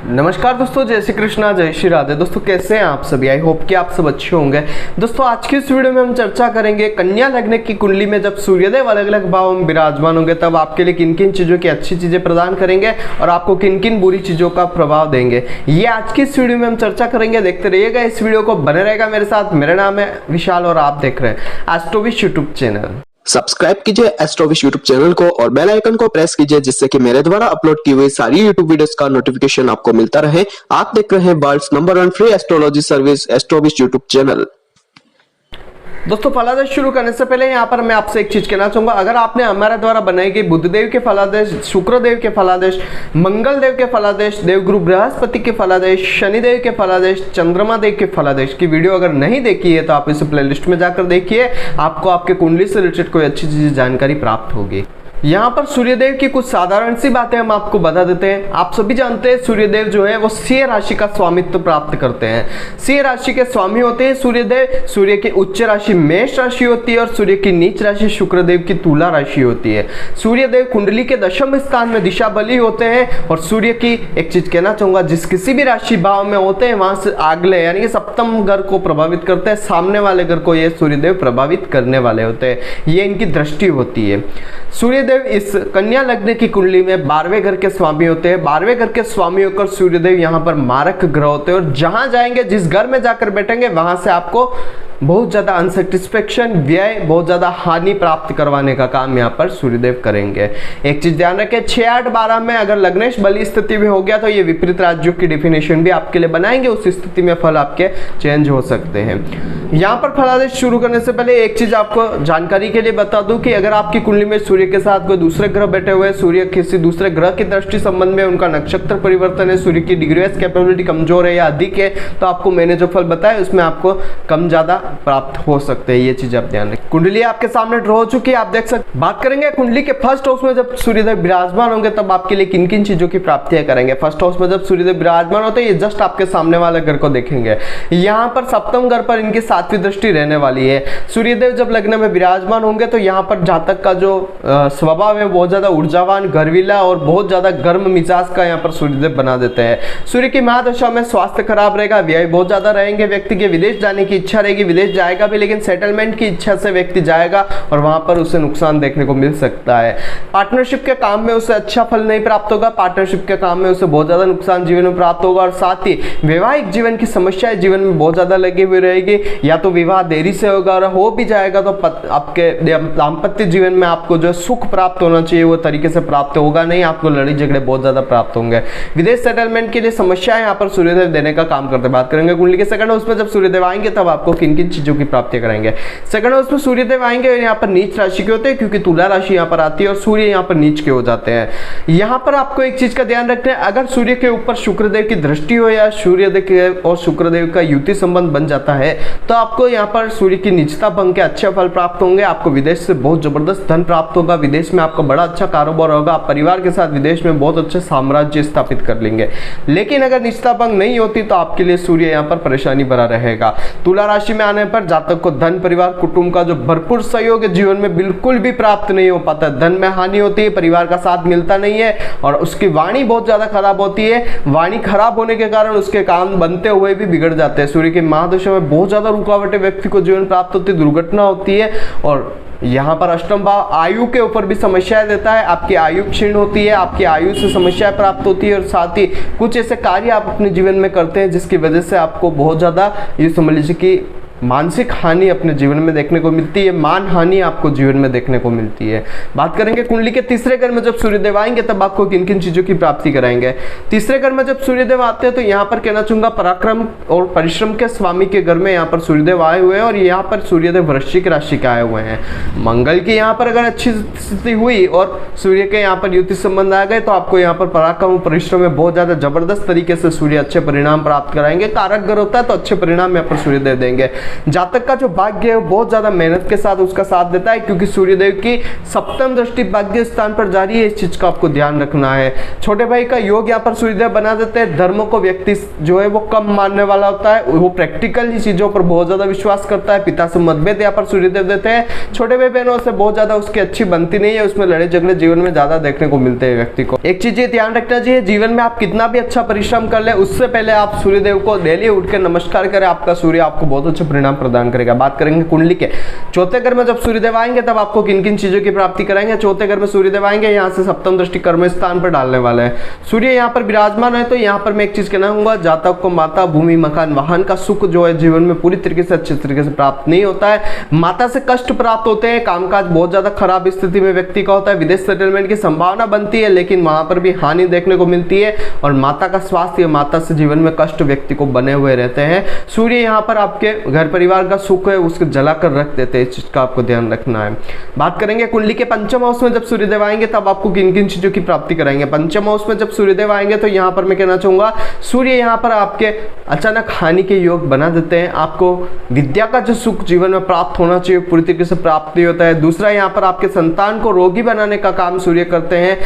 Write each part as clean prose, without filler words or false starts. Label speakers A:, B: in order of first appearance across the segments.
A: नमस्कार दोस्तों, जय श्री कृष्णा, जय श्री राधे। दोस्तों कैसे हैं आप सभी? आई होप कि आप सब अच्छे होंगे। दोस्तों आज की इस वीडियो में हम चर्चा करेंगे कन्या लग्न की कुंडली में जब सूर्यदेव अलग अलग भाव में विराजमान होंगे तब आपके लिए किन किन चीजों की अच्छी चीजें प्रदान करेंगे और आपको किन किन बुरी चीजों का प्रभाव देंगे, ये आज की इस वीडियो में हम चर्चा करेंगे। देखते रहिएगा इस वीडियो को, बने रहेगा मेरे साथ। मेरा नाम है विशाल और आप देख रहे हैं एस्ट्रोविश यूट्यूब चैनल।
B: सब्सक्राइब कीजिए एस्ट्रोविश यूट्यूब चैनल को और बेल आइकन को प्रेस कीजिए जिससे कि मेरे द्वारा अपलोड की हुई सारी यूट्यूब वीडियोस का नोटिफिकेशन आपको मिलता रहे। आप देख रहे हैं world's number 1 free astrology service AstroWish YouTube channel.
A: दोस्तों फलादेश शुरू करने से पहले यहाँ पर मैं आपसे एक चीज कहना चाहूंगा, अगर आपने हमारे द्वारा बनाई गई बुधदेव के फलादेश, शुक्रदेव के फलादेश, मंगल देव के फलादेश, देवगुरु बृहस्पति के फलादेश, शनिदेव के फलादेश, चंद्रमा देव के फलादेश की वीडियो अगर नहीं देखी है तो आप इस प्लेलिस्ट में जाकर देखिए, आपको आपके कुंडली से रिलेटेड कोई अच्छी चीज जानकारी प्राप्त होगी। यहाँ पर सूर्यदेव की कुछ साधारण सी बातें हम आपको बता देते हैं। आप सभी जानते हैं सूर्यदेव जो है वो सिंह राशि का स्वामित्व प्राप्त करते हैं। सिंह राशि के स्वामी होते हैं सूर्यदेव। सूर्य की उच्च राशि मेष राशि होती है और सूर्य की नीच राशि शुक्रदेव की तुला राशि होती है। सूर्यदेव कुंडली के दशम स्थान में दिशा बली होते हैं और सूर्य की एक चीज कहना चाहूंगा, जिस किसी भी राशि भाव में होते हैं वहां से अगले यानी कि सप्तम घर को प्रभावित करते हैं, सामने वाले घर को ये सूर्यदेव प्रभावित करने वाले होते हैं, ये इनकी दृष्टि होती है। सूर्यदेव इस कन्या लग्न की कुंडली में 12वें घर के स्वामी होते हैं। 12वें घर के स्वामी होकर सूर्यदेव यहाँ पर मारक ग्रह होते हैं और जहां जाएंगे, जिस घर में जाकर बैठेंगे वहां से आपको बहुत ज्यादा अनसेटिस्फेक्शन, व्यय, बहुत ज्यादा हानि प्राप्त करवाने का काम यहाँ पर सूर्यदेव करेंगे। एक चीज ध्यान रखें, 6, 8, 12 में अगर लग्नेश बली स्थिति में हो गया तो ये विपरीत राज्यों की डिफिनेशन भी आपके लिए बनाएंगे, उस स्थिति में फल आपके चेंज हो सकते हैं। यहाँ पर फलादेश शुरू करने से पहले एक चीज आपको जानकारी के लिए बता दूं कि अगर आपकी कुंडली में सूर्य के साथ कोई दूसरे ग्रह बैठे हुए, सूर्य किसी दूसरे ग्रह की दृष्टि संबंध में, उनका नक्षत्र परिवर्तन है, सूर्य की डिग्री ऑफ कैपेबिलिटी कमजोर है या अधिक है, तो आपको मैंने जो फल बताया उसमें आपको कम ज्यादा प्राप्त हो सकते हैं, ये चीज आप ध्यान रखें। कुंडली आपके सामने ड्रॉ हो चुकी है, आप देख सकते। बात करेंगे कुंडली के फर्स्ट हाउस में जब सूर्यदेव विराजमान होंगे तब आपके लिए किन किन चीजों की प्राप्तियां करेंगे। फर्स्ट हाउस में जब सूर्यदेव विराजमान होते हैं, ये जस्ट आपके सामने वाले घर को देखेंगे। यहाँ पर सप्तम घर पर इनकी 7वीं दृष्टि रहने वाली है। सूर्यदेव जब लग्न में विराजमान होंगे तो यहाँ पर जातक का जो स्वभाव है बहुत ज्यादा ऊर्जावान, गर्विला और बहुत ज्यादा गर्म मिजाज का यहाँ पर सूर्यदेव बना देते हैं। सूर्य की महादशा में स्वास्थ्य खराब रहेगा, व्यय बहुत ज्यादा रहेंगे, व्यक्ति के विदेश जाने की इच्छा रहेगी, विदेश जाएगा भी, लेकिन सेटलमेंट की इच्छा से व्यक्ति जाएगा और वहां पर उसे नुकसान देखने को मिल सकता है। पार्टनरशिप के काम में उसे अच्छा फल नहीं प्राप्त होगा, पार्टनरशिप के काम में उसे बहुत ज्यादा नुकसान जीवन में प्राप्त होगा और साथ ही वैवाहिक जीवन की समस्याएं जीवन में बहुत ज्यादा लगी हुई रहेगी। या तो विवाह देरी से होगा और हो भी जाएगा तो आपके दाम्पत्य जीवन में आपको जो सुख प्राप्त होना चाहिए वो तरीके से प्राप्त होगा नहीं, आपको लड़ाई झगड़े बहुत ज्यादा प्राप्त होंगे। विदेश सेटलमेंट के लिए समस्याएं यहाँ पर सूर्यदेव देने का काम करते हैं। बात करेंगे कुंडली के सेकंड हाउस में जब सूर्यदेव आएंगे तब आपको किन किन चीजों की प्राप्ति कराएंगे। सेकंड हाउस में सूर्यदेव आएंगे और यहाँ पर नीच राशि के होते हैं, क्योंकि तुला राशि यहाँ पर आती है और सूर्य यहाँ पर नीच के हो जाते हैं। यहाँ पर आपको एक चीज का ध्यान रखना है, अगर सूर्य के ऊपर शुक्रदेव की दृष्टि हो या सूर्यदेव और शुक्रदेव का युति संबंध बन जाता है तो आपको यहाँ पर सूर्य की निचता भंग के अच्छे फल प्राप्त होंगे। आपको विदेश से बहुत जबरदस्त धन प्राप्त होगा, विदेश में आपका बड़ा अच्छा कारोबार होगा, आप परिवार के साथ विदेश में बहुत अच्छे साम्राज्य स्थापित कर लेंगे। लेकिन अगर निचता भंग नहीं होती तो आपके लिए सूर्य यहाँ पर परेशानी भरा रहेगा। तुला राशि में आने पर जातक को धन, परिवार, कुटुंब का जो भरपूर सहयोग है जीवन में बिल्कुल भी प्राप्त नहीं हो पाता। धन में हानि होती है, परिवार का साथ मिलता नहीं है और उसकी वाणी बहुत ज्यादा खराब होती है। वाणी खराब होने के कारण उसके काम बनते हुए भी बिगड़ जाते हैं। सूर्य के महादशा में बहुत ज्यादा रुकावटें व्यक्ति को जीवन प्राप्त होती है, दुर्घटना होती है और यहाँ पर अष्टम भाव आयु के ऊपर भी समस्याएं देता है। आपकी आयु क्षीण होती है, आपकी आयु से समस्याएं प्राप्त होती है और साथ ही कुछ ऐसे कार्य आप अपने जीवन में करते हैं जिसकी वजह से आपको बहुत ज्यादा ये समझ लीजिए कि मानसिक हानि अपने जीवन में देखने को मिलती है, मान हानि आपको जीवन में देखने को मिलती है। बात करेंगे कुंडली के तीसरे घर में जब सूर्यदेव आएंगे तब आपको किन किन चीजों की प्राप्ति कराएंगे। तीसरे घर में जब सूर्यदेव आते हैं तो यहाँ पर कहना चाहूंगा पराक्रम और परिश्रम के स्वामी के घर में यहाँ पर सूर्यदेव आए हुए हैं और यहाँ पर सूर्यदेव वृश्चिक राशि के आए हुए हैं। मंगल की यहाँ पर अगर अच्छी स्थिति हुई और सूर्य के यहाँ पर युति संबंध आ गए तो आपको यहाँ पर पराक्रम परिश्रम में बहुत ज्यादा जबरदस्त तरीके से सूर्य अच्छे परिणाम प्राप्त कराएंगे। कारक घर होता है तो अच्छे परिणाम यहाँ पर सूर्यदेव देंगे। जातक का जो भाग्य है वो बहुत ज्यादा मेहनत के साथ उसका साथ देता है, क्योंकि सूर्यदेव की सप्तम दृष्टि भाग्य स्थान पर जारी है। इस चीज का आपको ध्यान रखना है। छोटे भाई का योग यहाँ पर सूर्यदेव बना देते हैं। धर्म को व्यक्ति जो है वो कम मानने वाला होता है, वो प्रैक्टिकल ही चीजों पर बहुत ज्यादा विश्वास करता है। पिता से मतभेद यहाँ पर सूर्यदेव देते हैं। छोटे भाई बहनों से बहुत ज्यादा उसकी अच्छी बनती नहीं है, उसमें लड़े झगड़े जीवन में ज्यादा देखने को मिलते हैं व्यक्ति को। एक चीज ये ध्यान रखना चाहिए, जीवन में आप कितना भी अच्छा परिश्रम कर ले, उससे पहले आप सूर्यदेव को डेली उठ के नमस्कार करें। आपका सूर्य आपको बहुत अच्छे परिणाम प्रदान करेगा। बात करेंगे कुंडली के चौथे घर में जब सूर्यदेव आएंगे तब आपको किन किन चीजों की प्राप्ति कराएंगे। चौथे घर में सूर्यदेव आएंगे, यहाँ से सप्तम दृष्टि कर्म स्थान पर डालने वाले हैं। सूर्य यहाँ पर विराजमान है, तो यहाँ पर मैं एक चीज कहना चाहूंगा, जातक को माता, भूमि, मकान, वाहन का सुख जो है जीवन में पूरी तरीके से अच्छे तरीके से प्राप्त नहीं होता है। माता से कष्ट प्राप्त होते हैं, कामकाज बहुत ज्यादा खराब स्थिति में व्यक्ति का होता है, विदेश सेटलमेंट की संभावना बनती है, लेकिन वहां पर भी हानि देखने को मिलती है। और माता का स्वास्थ्य, माता से जीवन में कष्ट व्यक्ति को बने हुए रहते हैं। सूर्य यहाँ पर आपके घर परिवार का सुख है उसको जलाकर रख देते हैं, इस चीज का आपको ध्यान रखना है। बात करेंगे कुंडली के पंचम हाउस में जब सूर्यदेव आएंगे तब आपको किन किन चीजों की प्राप्ति कराएंगे। पंचम हाउस में जब सूर्यदेव आएंगे तो यहाँ पर मैं कहना चाहूंगा, सूर्य यहाँ पर आपके अचानक हानि के योग बना देते हैं। आपको विद्या का जो सुख जीवन में प्राप्त होना चाहिए पूरी तरीके से प्राप्त नहीं होता है। दूसरा, यहाँ पर आपके संतान को रोगी बनाने का काम सूर्य करते हैं।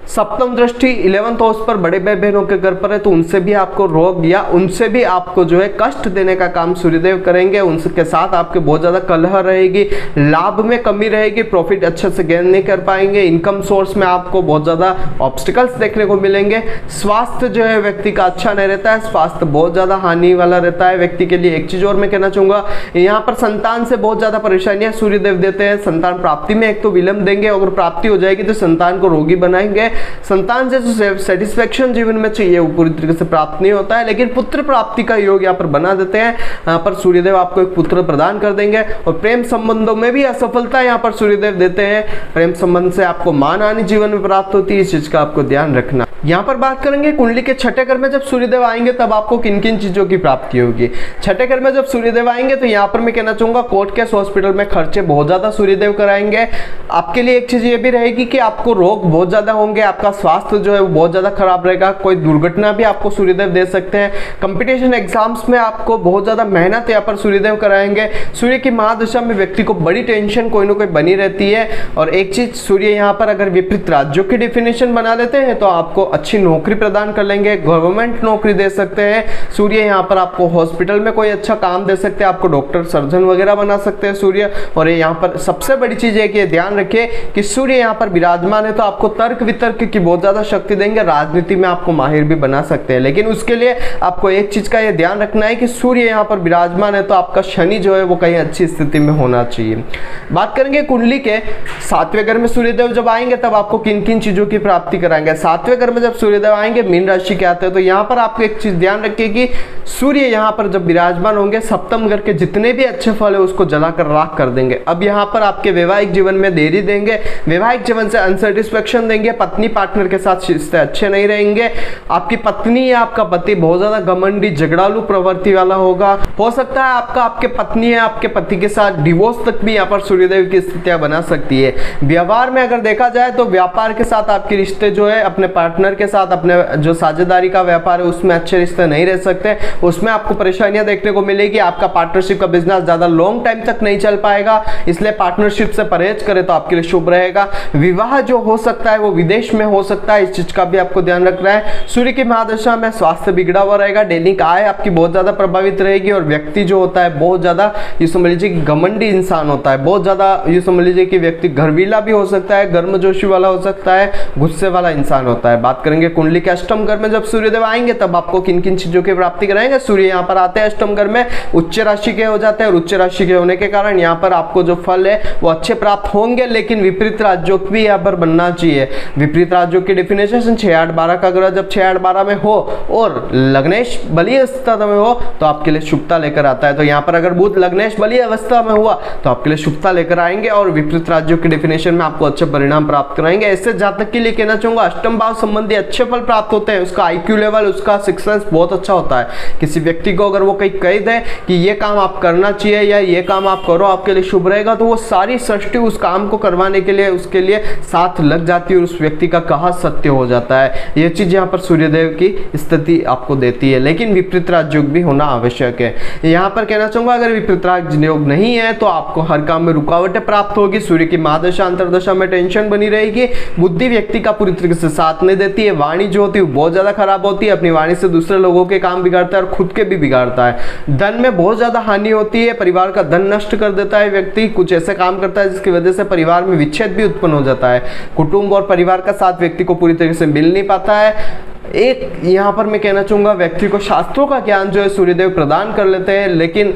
A: सप्तम दृष्टि 11th हाउस पर बड़े भाई बहनों के घर पर है, तो उनसे भी आपको रोग या उनसे भी आपको जो है कष्ट देने का काम सूर्यदेव करेंगे। उनके साथ आपके बहुत ज्यादा कलह रहेगी, लाभ में कमी रहेगी, प्रॉफिट अच्छे से गेन नहीं कर पाएंगे, इनकम सोर्स में आपको बहुत ज्यादा ऑब्स्टिकल्स देखने को मिलेंगे। स्वास्थ्य जो है व्यक्ति का अच्छा नहीं रहता है, स्वास्थ्य बहुत ज्यादा हानि वाला रहता है व्यक्ति के लिए। एक चीज और मैं कहना चाहूंगा, यहाँ पर संतान से बहुत ज्यादा परेशानियां सूर्यदेव देते हैं। संतान प्राप्ति में एक तो विलंब देंगे, अगर प्राप्ति हो जाएगी तो संतान को रोगी बनाएंगे। संतान से जो सेटिस्फेक्शन जीवन में चाहिए वो पूरी तरीके से प्राप्त नहीं होता है, लेकिन पुत्र प्राप्ति का योग यहाँ पर बना देते हैं। यहाँ पर सूर्यदेव आपको एक पुत्र प्रदान कर देंगे। और प्रेम संबंधों में भी असफलता यहाँ पर सूर्यदेव देते हैं। प्रेम संबंध से आपको मान हानि जीवन में प्राप्त होती है, इस चीज का आपको ध्यान रखना। यहाँ पर बात करेंगे कुंडली के छठे घर में जब सूर्यदेव आएंगे तब आपको किन किन चीजों की प्राप्ति होगी। छठे घर में जब सूर्यदेव आएंगे तो यहाँ पर मैं कहना चाहूंगा, कोर्ट केस हॉस्पिटल में खर्चे बहुत ज्यादा सूर्यदेव कराएंगे। आपके लिए एक चीज ये भी रहेगी कि आपको रोग बहुत ज्यादा होंगे, आपका स्वास्थ्य जो है वो बहुत ज्यादा खराब रहेगा, कोई दुर्घटना भी आपको सूर्यदेव दे सकते हैं। कंपटीशन एग्जाम्स में आपको बहुत ज्यादा मेहनत यहाँ पर सूर्यदेव कराएंगे। सूर्य की महादशा में व्यक्ति को बड़ी टेंशन कोई ना कोई बनी रहती है। और एक चीज, सूर्य यहाँ पर अगर विपरीत राज्यों की डिफिनेशन बना लेते हैं तो आपको अच्छी नौकरी प्रदान कर लेंगे, गवर्नमेंट नौकरी दे सकते हैं। सूर्य यहाँ पर आपको हॉस्पिटल में कोई अच्छा काम दे सकते हैं, आपको डॉक्टर, सर्जन वगैरह बना सकते हैं सूर्य। और यहाँ पर सबसे बड़ी चीज है कि ध्यान रखिए कि सूर्य यहाँ पर विराजमान है तो आपको तर्क वितर्क की बहुत ज्यादा शक्ति देंगे, राजनीति में आपको माहिर भी बना सकते हैं। लेकिन उसके लिए आपको एक चीज का यह ध्यान रखना है कि सूर्य यहाँ पर विराजमान है तो आपका शनि जो है वो कहीं अच्छी स्थिति में होना चाहिए। बात करेंगे कुंडली के सातवें घर में सूर्यदेव जब आएंगे तब आपको किन किन चीजों की प्राप्ति कराएंगे। सातवें घर में जब सूर्यदेव आएंगे मीन राशि के आते हैं, तो यहाँ पर आपको एक चीज ध्यान रखिए कि सूर्य यहाँ पर जब विराजमान होंगे सप्तम घर के जितने भी अच्छे फल है उसको जलाकर राख कर देंगे। अब यहाँ पर आपके वैवाहिक जीवन में देरी देंगे, वैवाहिक जीवन से अनसेटिस्फेक्शन देंगे, पत्नी पार्टनर के साथ रिश्ते अच्छे नहीं रहेंगे, आपकी पत्नी या आपका पति बहुत ज्यादा घमंडी झगड़ालू प्रवृत्ति वाला होगा। हो सकता है आपके पत्नी या आपके पति के साथ डिवोर्स तक भी यहाँ पर सूर्यदेव की स्थितियां बना सकती है। व्यवहार में अगर देखा जाए तो व्यापार के साथ आपके रिश्ते जो है अपने पार्टनर के साथ, अपने जो साझेदारी का व्यापार है उसमें अच्छे रिश्ते नहीं रह सकते, उसमें आपको परेशानियां देखने को मिलेगी। आपका पार्टनरशिप का बिजनेस ज्यादा लॉन्ग टाइम तक नहीं चल पाएगा, इसलिए पार्टनरशिप से परहेज करें तो आपके लिए शुभ रहेगा। विवाह जो हो सकता है वो विदेश में हो सकता है, इस चीज का भी आपको ध्यान रखना है। सूर्य की महादशा में स्वास्थ्य बिगड़ा हुआ रहेगा, दैनिक आय आपकी बहुत ज्यादा प्रभावित रहेगी और व्यक्ति जो होता है बहुत ज्यादा ये समझ लीजिए कि घमंडी इंसान होता है, बहुत ज्यादा ये समझ लीजिए कि व्यक्ति घरवीला भी हो सकता है, गर्मजोशी वाला हो सकता है, गुस्से वाला इंसान होता है। बात करेंगे कुंडली के अष्टम घर में जब सूर्यदेव आएंगे तब आपको किन किन चीजों की प्राप्ति कराएंगे। सूर्य यहाँ पर आते हैं अष्टम घर में, उच्च राशि के हो जाते हैं और उच्च राशि के होने के कारण यहाँ पर आपको जो फल है वो अच्छे प्राप्त होंगे, लेकिन विपरीत राज्यों भी यहाँ पर बनना चाहिए। विपरीत राज्यों की डेफिनेशन 6-8-12 का ग्रह जब 6-8-12 में हो और लग्नेश बलीय अवस्था में हो तो आपके लिए शुभता लेकर आता है। तो यहाँ पर अगर बुध लग्नेश बलीय अवस्था में हुआ तो आपके लिए शुभता लेकर आएंगे और विपरीत राज्यों की डेफिनेशन में आपको अच्छे परिणाम प्राप्त कराएंगे। ऐसे जातक के लिए कहना चाहूंगा अष्टम भाव संबंधी अच्छे फल प्राप्त होते हैं, उसका IQ लेवल, उसका सिक्स सेंस बहुत अच्छा होता है। किसी व्यक्ति को अगर वो कहीं कह दे कि ये काम आप करना चाहिए या ये काम आप करो आपके लिए शुभ रहेगा, तो वो सारी सृष्टि उस काम को करवाने के लिए उसके लिए साथ लग जाती है और उस व्यक्ति का कहा सत्य हो जाता है। ये चीज़ यहाँ पर सूर्यदेव की स्थिति आपको देती है, लेकिन विपरीत राजयोग भी होना आवश्यक है। यहाँ पर कहना चाहूँगा अगर विपरीत राजयोग नहीं है तो आपको हर काम में रुकावटें प्राप्त होगी। सूर्य की महादशा अंतरदशा में टेंशन बनी रहेगी। बुद्धि व्यक्ति का पूरी तरीके से साथ नहीं देती है। वाणी जो होती है बहुत ज़्यादा खराब होती है। अपनी वाणी से दूसरे लोगों के काम बिगाड़ता है और खुद के भी बिगाड़ता है। धन में बहुत ज़्यादा हानि होती है। परिवार का धन नष्ट कर देता है व्यक्ति। कुछ ऐसे काम करता है जिसकी वजह से परिवार में विच्छेद भी उत्पन्न हो जाता है। कुटुंब और परिवार का साथ व्यक्ति को पूरी तरीके से मिल नहीं पाता है। एक यहाँ पर मैं कहना चाहूँगा व्यक्ति को शास्त्रों का ज्ञान जो है सूर्यदेव प्रदान कर लेते हैं, लेकिन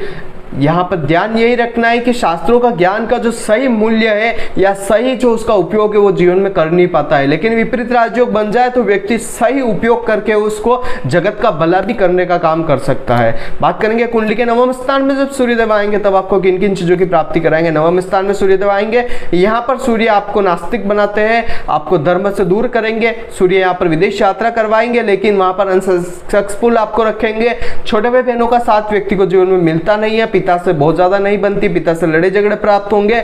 A: यहाँ पर ध्यान यही रखना है कि शास्त्रों का ज्ञान का जो सही मूल्य है या सही जो उसका उपयोग है वो जीवन में कर नहीं पाता है। लेकिन विपरीत राजयोग बन जाए तो व्यक्ति सही उपयोग करके उसको जगत का भला भी करने का काम कर सकता है। बात करेंगे कुंडली के नवम स्थान में जब सूर्यदेव आएंगे तब आपको किन किन चीजों की प्राप्ति कराएंगे। नवम स्थान में सूर्यदेव आएंगे, यहाँ पर सूर्य आपको नास्तिक बनाते हैं, आपको धर्म से दूर करेंगे। सूर्य यहाँ पर विदेश यात्रा करवाएंगे, लेकिन वहां पर अनसक्सेसफुल आपको रखेंगे। छोटे भाई बहनों का साथ व्यक्ति को जीवन में मिलता नहीं है। पिता से बहुत ज्यादा नहीं बनती, पिता से लड़े झगड़े प्राप्त होंगे।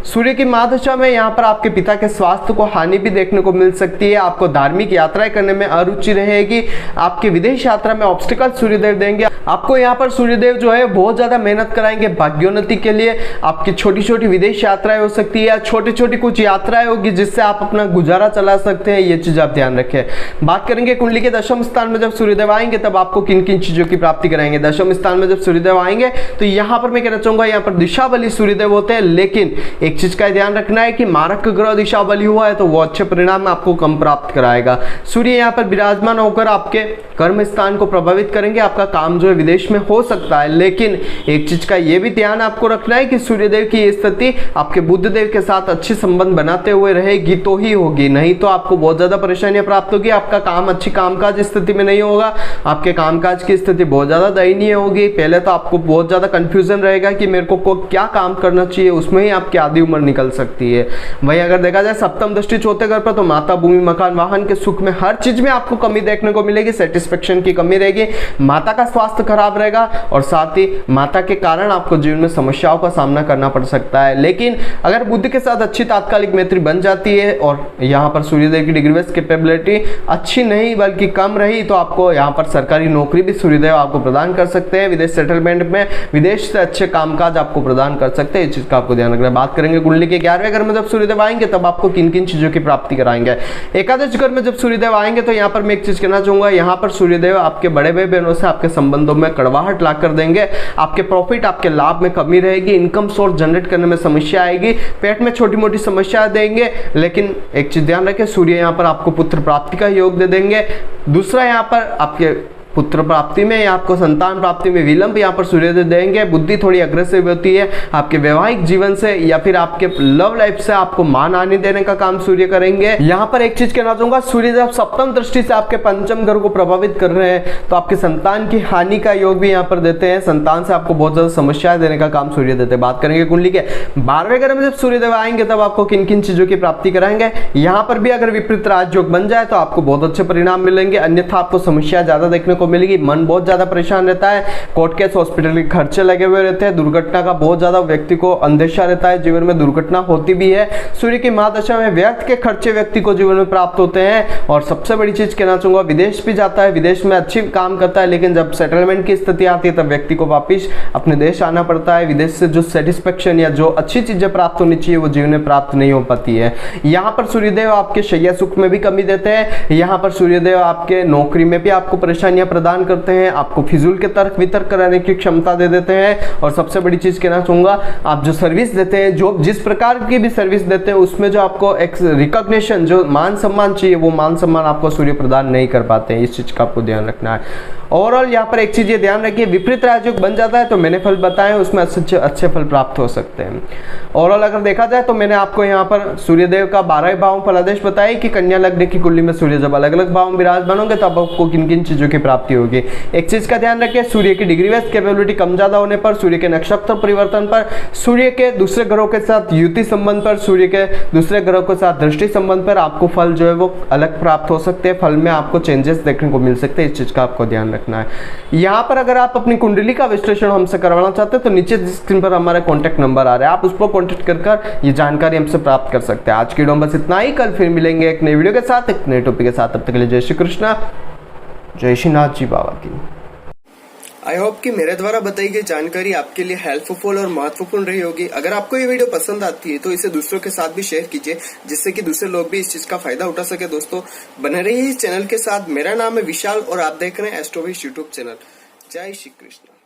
A: सूर्य की महादशा में यहाँ पर आपके पिता के स्वास्थ्य को हानि भी देखने को मिल सकती है। आपको धार्मिक यात्राएं करने में अरुचि रहेगी। आपके विदेश यात्रा में ऑब्स्टिकल सूर्यदेव देंगे। आपको यहाँ पर सूर्यदेव जो है बहुत ज्यादा मेहनत कराएंगे भाग्योन्नति के लिए। आपकी छोटी छोटी विदेश यात्राएं हो सकती है या छोटी छोटी कुछ यात्राएं होगी जिससे आप अपना गुजारा चला सकते हैं। ये चीज आप ध्यान रखें। बात करेंगे कुंडली के दशम स्थान में जब सूर्यदेव आएंगे तब आपको किन किन चीजों की प्राप्ति कराएंगे। दशम स्थान में जब सूर्यदेव आएंगे तो यहाँ पर मैं कहना चाहूंगा यहाँ पर दिशा बली सूर्यदेव होते हैं, लेकिन एक चीज का ध्यान रखना है कि मारक ग्रह दिशा बली हुआ है तो वो अच्छे परिणाम आपको कम प्राप्त कराएगा। सूर्य यहाँ पर विराजमान होकर आपके कर्म स्थान को प्रभावित करेंगे। आपका काम जो है विदेश में हो सकता है, लेकिन एक चीज का ये भी ध्यान आपको रखना है कि सूर्यदेव की स्थिति आपके बुधदेव के साथ अच्छे संबंध बनाते हुए रहेगी तो ही होगी, नहीं तो आपको बहुत ज्यादा परेशानियां प्राप्त होगी। आपका काम अच्छी कामकाज स्थिति में नहीं होगा। आपके कामकाज की स्थिति बहुत ज्यादा दयनीय होगी। पहले तो आपको बहुत ज्यादा कंफ्यूजन रहेगा कि मेरे को क्या काम करना चाहिए, उसमें ही आपकी आधी उम्र निकल सकती है। वही अगर देखा जाए सप्तम दृष्टि चौथे घर पर तो माता, भूमि, मकान, वाहन के सुख में हर चीज में आपको कमी देखने को मिलेगी। सेटिस्फेक्शन की कमी रहेगी। माता का स्वास्थ्य खराब रहेगा और साथ ही माता के कारण आपको जीवन में समस्याओं का सामना करना पड़ सकता है। लेकिन अगर बुद्ध के साथ अच्छी तात्कालिक मैत्री बन जाती है और यहाँ पर सूर्यदेव की डिग्री बेस्ड कैपेबिलिटी अच्छी नहीं बल्कि कम रही तो आपको यहाँ पर सरकारी नौकरी भी सूर्यदेव आपको प्रदान कर सकते हैं। विदेश सेटलमेंट में विदेश से अच्छे कामकाज आपको प्रदान कर सकते हैं। इस चीज का आपको ध्यान रखना है। बात करेंगे कुंडली के 11वें घर में जब सूर्यदेव आएंगे तब आपको किन किन चीजों की प्राप्ति कराएंगे। एकादश घर में जब सूर्यदेव आएंगे तो यहाँ पर मैं एक चीज कहना चाहूंगा, यहाँ पर सूर्यदेव आपके बड़े भाई बहनों से आपके संबंधों में कड़वाहट ला कर देंगे। आपके प्रॉफिट, आपके लाभ में कमी रहेगी। इनकम सोर्स जनरेट करने में समस्या आएगी। पेट में छोटी मोटी समस्या देंगे, लेकिन एक चीज ध्यान रखें, सूर्य यहाँ पर आपको पुत्र प्राप्ति का योग दे देंगे। दूसरा यहाँ पर आपके पुत्र प्राप्ति में या आपको संतान प्राप्ति में विलंब यहाँ पर सूर्यदेव देंगे। बुद्धि थोड़ी अग्रेसिव होती है। आपके वैवाहिक जीवन से या फिर आपके लव लाइफ से आपको मान हानि देने का काम सूर्य करेंगे। यहाँ पर एक चीज कहना चाहूंगा, सूर्य जब सप्तम दृष्टि से आपके पंचम घर को प्रभावित कर रहे हैं तो आपके संतान की हानि का योग भी यहाँ पर देते हैं। संतान से आपको बहुत ज्यादा समस्याएं देने का काम सूर्य देते हैं। बात करेंगे कुंडली के 12वें घर में जब सूर्यदेव आएंगे तब आपको किन किन चीजों की प्राप्ति कराएंगे। यहाँ पर भी अगर विपरीत राजयोग बन जाए तो आपको बहुत अच्छे परिणाम मिलेंगे, अन्यथा आपको समस्या ज्यादा देखने को मिलेगी। मन बहुत ज्यादा परेशान रहता है। कोर्ट केस, हॉस्पिटल के खर्चे लगे हुए रहते हैं। दुर्घटना का बहुत ज्यादा व्यक्ति को अंदेशा रहता है। जीवन में दुर्घटना होती भी है। सूर्य की महादशा में व्यर्थ के खर्चे व्यक्ति को जीवन में प्राप्त होते हैं। और सबसे बड़ी चीज कहना चाहूंगा, विदेश भी जाता है, विदेश में अच्छी काम करता है, लेकिन जब सेटलमेंट की स्थिति आती है तब व्यक्ति को वापिस अपने देश आना पड़ता है। विदेश से जो सेटिस्फेक्शन या जो अच्छी चीजें प्राप्त होनी चाहिए वो जीवन में प्राप्त नहीं हो पाती है। यहाँ पर सूर्यदेव आपके शैया सुख में भी कमी देते हैं। यहाँ पर सूर्यदेव आपके नौकरी में भी आपको परेशानियां प्रदान करते हैं। आपको फिजूल के तर्क वितर्क कराने की क्षमता दे देते हैं। और सबसे बड़ी चीज कहना चाहूंगा, आप जो सर्विस देते हैं, जो जिस प्रकार की भी सर्विस देते हैं उसमें जो आपको एक रिकॉग्निशन, जो मान सम्मान चाहिए वो मान सम्मान आपको सूर्य प्रदान नहीं कर पाते हैं। इस चीज का आपको ध्यान रखना है। ओवरऑल यहाँ पर एक चीज ये ध्यान रखिए, विपरीत राजयोग बन जाता है तो मैंने फल बताए उसमें अच्छे फल प्राप्त हो सकते हैं। ओवरऑल अगर देखा जाए तो मैंने आपको यहाँ पर सूर्यदेव का 12 भाव फलादेश बताया कि कन्या लग्न की कुंडली में सूर्य जब अलग अलग भाव में विराजमान होंगे तब आपको किन किन चीजों की प्राप्ति प्राप्ति होगी। एक चीज का ध्यान रखें, सूर्य की डिग्री वाइज कैपेबिलिटी कम ज्यादा होने पर, सूर्य के नक्षत्र परिवर्तन पर, सूर्य के दूसरे ग्रहों के साथ युति संबंध पर, सूर्य के दूसरे ग्रहों के साथ दृष्टि संबंध पर आपको फल जो है वो अलग प्राप्त हो सकते हैं, फल में आपको चेंजेस देखने को मिल सकते हैं। इस चीज का आपको ध्यान रखना है। यहाँ पर अगर आप अपनी कुंडली का विश्लेषण हमसे करवाना चाहते हैं तो नीचे स्क्रीन पर हमारा कॉन्टैक्ट नंबर आ रहा है, आप उस पर कॉन्टैक्ट कर ये जानकारी हमसे प्राप्त कर सकते हैं। आज की वीडियो में बस इतना ही, कल फिर मिलेंगे एक नई वीडियो के साथ, एक नए टॉपिक के साथ। तब तक के लिए जय श्री कृष्णा, जय श्रीनाथ जी बाबा की। आई होप कि मेरे द्वारा बताई गई जानकारी आपके लिए हेल्पफुल और महत्वपूर्ण रही होगी। अगर आपको ये वीडियो पसंद आती है तो इसे दूसरों के साथ भी शेयर कीजिए, जिससे कि दूसरे लोग भी इस चीज का फायदा उठा सके। दोस्तों बने रहिए इस चैनल के साथ। मेरा नाम है विशाल और आप देख रहे हैं एस्ट्रोविश यूट्यूब चैनल। जय श्री कृष्ण।